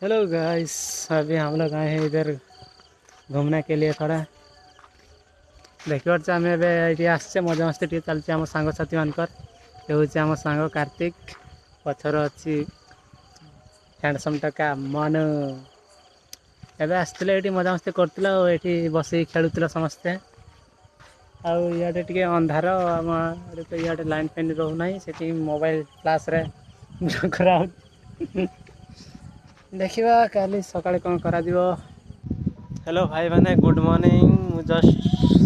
Hello guys. अभी हम लोग आए हैं इधर घूमने के लिए थोड़ा देखिए आम ये आसचे मजा मस्ती टे चलती आम सांगसाथी मानकर ये हूँ आम सांग कार्तिक पछर अच्छी हैंडसम टका मनु एवं आसते ये मजा मस्ती करते बस खेलुला समस्ते आउे टे अंधार आम तो इे लाइन फैन रोना से मोबाइल फ्लाश रे करा देखा काली सकाଳେ कौन करा हेलो भाई मैंने गुड मॉर्निंग मु जस्ट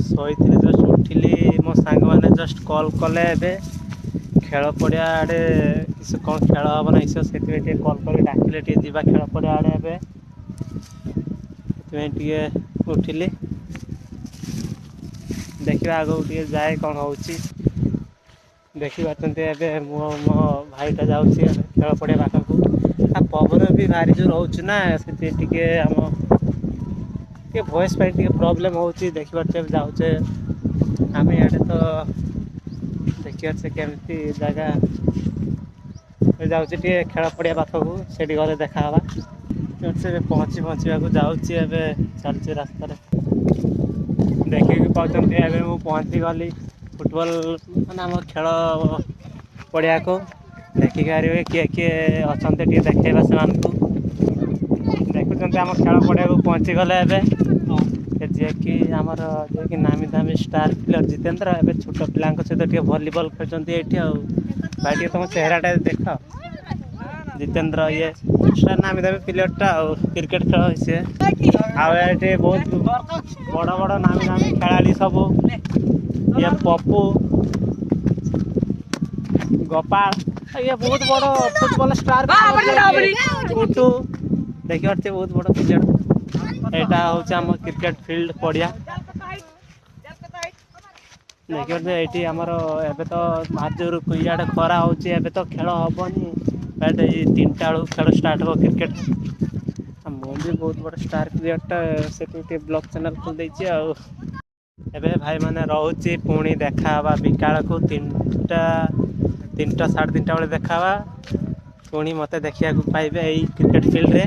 शोई जस्ट उठिली मो सांग मैंने जस्ट कॉल कले खेल पड़िया आड़े कौन खेल हम ना से कॉल कर डाकिले जा खेल पड़िया आड़े टे उठिली देखा आगे टे जाए कौन हो देखिए मो भाईटा जाऊँ खेल पड़िया पाखक पवन भी भारी जो रोच ना से आम वॉइस पे प्रॉब्लम हो देखिए जाऊे आम इे तो देखिए केमती जगह जाऊे खेल पड़िया पाखक से गले देखा से पहुँचवाक जाऊँगी चलती रास्तार देखिए कहते पहुँची गली फुटबॉल मैंने आम खेल पड़िया को देखिए किए किए अच्छा देखा से देखुं आम खेल पड़िया को पहुँची गले जी कि आमर जी कि नामी दामी स्टार प्लेयर जितेंद्र एवं छोट पिला सहित भलीबल खेलते ये भाई तुम चेहराटा देख जितेंद्र ये स्टार नामी दामी प्लेयरटा क्रिकेट खेल सी आए बहुत बड़ बड़ नामी दामी खेला सब ये पप्पू गोपाल ये बहुत बड़ फुटबॉल स्टार कुटू देखिए बहुत बड़ प्लेयर यहाँ हूँ आम क्रिकेट फील्ड पड़िया देखिए ये आमर एबे तो भाजर इे खरा हो तो खेल हेनी बट ये 3टा बेलू खेल स्टार्ट हो क्रिकेट मुझे बहुत बड़ स्टार प्लेयरटा से ब्लॉग चैनल खोल देती एबे भाई मैंने रोचे पुणी देखा विकाल को 3टा 3टा 3:30 बेले देखा पुणी मत देखा पाइबे क्रिकेट फील्ड रे।